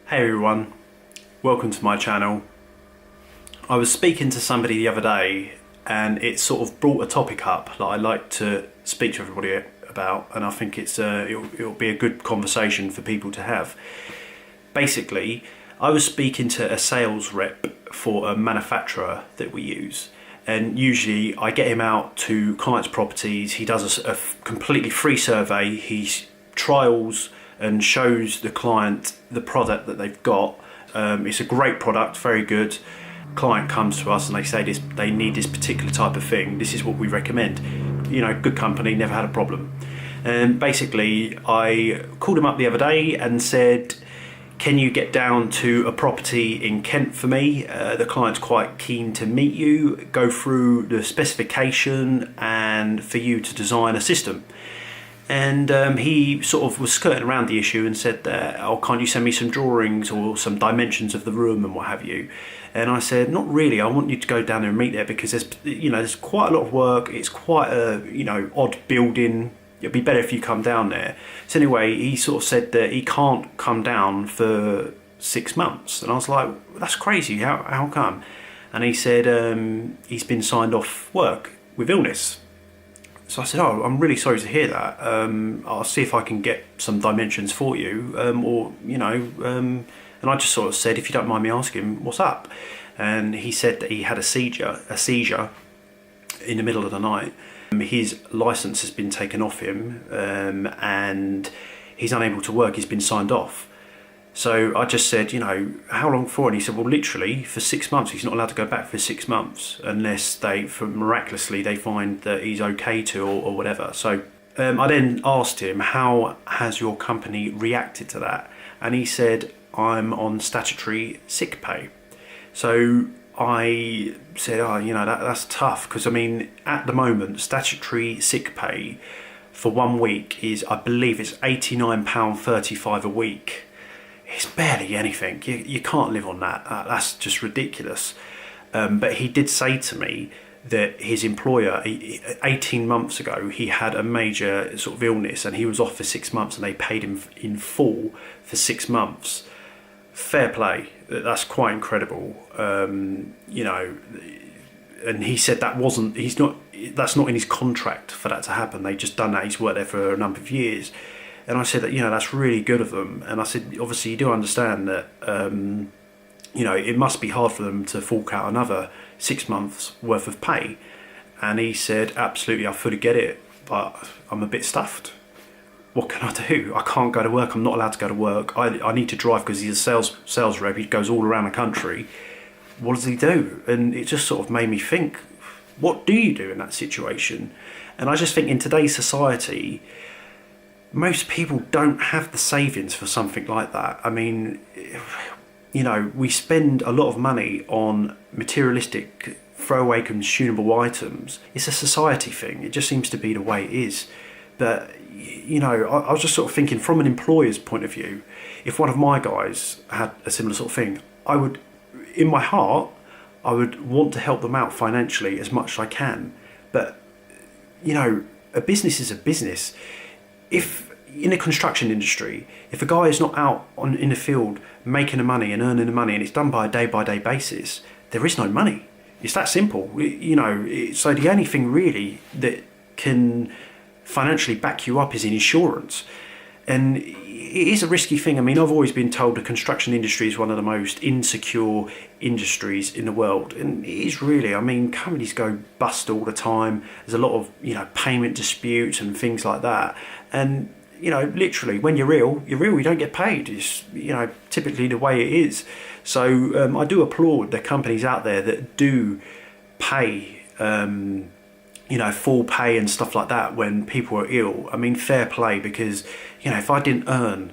Hey everyone, welcome to my channel. I was speaking to somebody the other day and it sort of brought a topic up that I like to speak to everybody about, and I think it'll be a good conversation for people to have. Basically, I was speaking to a sales rep for a manufacturer that we use, and usually I get him out to clients' properties. He does a completely free survey. He trials and shows the client the product that they've got. It's a great product, very good. Client comes to us and they say they need this particular type of thing. This is what we recommend. You know, good company, never had a problem. And basically, I called him up the other day and said, can you get down to a property in Kent for me? The client's quite keen to meet you, go through the specification and for you to design a system. And he sort of was skirting around the issue and said, oh, can't you send me some drawings or some dimensions of the room and what have you? And I said, not really. I want you to go down there and meet there because there's quite a lot of work. It's quite a, odd building. It'd be better if you come down there. So anyway, he sort of said that he can't come down for 6 months. And I was like, that's crazy. How come? And he said he's been signed off work with illness. So I said, oh, I'm really sorry to hear that. I'll see if I can get some dimensions for you, and I just sort of said, if you don't mind me asking, what's up? And he said that he had a seizure in the middle of the night. His license has been taken off him, and he's unable to work. He's been signed off. So I just said, how long for? And he said, well, literally for 6 months. He's not allowed to go back for 6 months unless miraculously they find that he's okay to or whatever. So I then asked him, how has your company reacted to that? And he said, I'm on statutory sick pay. So I said, that's tough, because at the moment, statutory sick pay for 1 week is, I believe it's £89.35 a week. It's barely anything. You can't live on that. That's just ridiculous. But he did say to me that his employer, 18 months ago, he had a major sort of illness and he was off for 6 months and they paid him in full for 6 months. Fair play. That's quite incredible. And he said that's not in his contract for that to happen. They just done that. He's worked there for a number of years. And I said that, that's really good of them. And I said, obviously you do understand that, it must be hard for them to fork out another 6 months worth of pay. And he said, absolutely, I fully get it, but I'm a bit stuffed. What can I do? I can't go to work. I'm not allowed to go to work. I need to drive because he's a sales rep. He goes all around the country. What does he do? And it just sort of made me think, what do you do in that situation? And I just think in today's society, most people don't have the savings for something like that. We spend a lot of money on materialistic, throwaway consumable items. It's a society thing. It just seems to be the way it is. But, I was just sort of thinking from an employer's point of view, if one of my guys had a similar sort of thing, in my heart, I would want to help them out financially as much as I can. But, a business is a business. If in the construction industry, if a guy is not out in the field making the money and earning the money, and it's done by a day-by-day basis, there is no money. It's that simple. So the only thing really that can financially back you up is in insurance. And it is a risky thing. I've always been told the construction industry is one of the most insecure industries in the world. And it is really, companies go bust all the time. There's a lot of, payment disputes and things like that. And, literally when you're ill, you don't get paid. It's, typically the way it is. So I do applaud the companies out there that do pay, full pay and stuff like that when people are ill. Fair play, because, if I didn't earn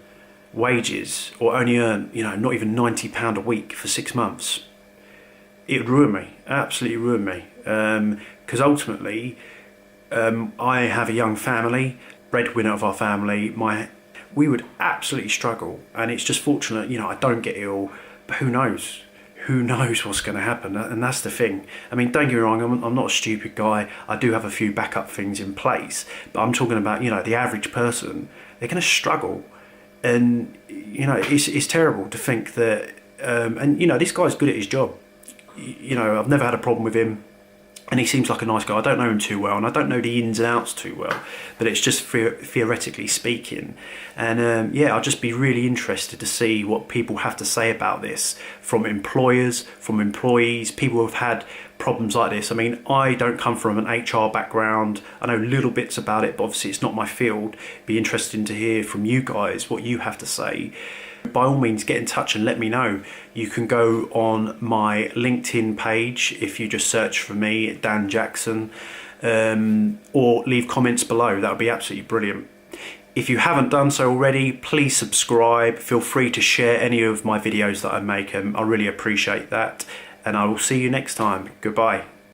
wages or only earn, not even £90 a week for 6 months, it would ruin me, absolutely ruin me. Because ultimately, I have a young family, breadwinner of our family. We would absolutely struggle, and it's just fortunate, I don't get ill, but who knows? Who knows what's going to happen? And that's the thing. Don't get me wrong, I'm not a stupid guy. I do have a few backup things in place, but I'm talking about, the average person. They're going to struggle. And you know, it's terrible to think that. And you know, this guy's good at his job. You know, I've never had a problem with him, and he seems like a nice guy. I don't know him too well, and I don't know the ins and outs too well, but it's just theoretically speaking. And yeah, I'll just be really interested to see what people have to say about this, from employers, from employees, people who've had problems like this. I mean, I don't come from an HR background. I know little bits about it, but obviously it's not my field. It'd be interesting to hear from you guys what you have to say. By all means, get in touch and let me know. You can go on my LinkedIn page if you just search for me, Dan Jackson, or leave comments below. That would be absolutely brilliant. If you haven't done so already, please subscribe. Feel free to share any of my videos that I make. I really appreciate that. And I will see you next time. Goodbye.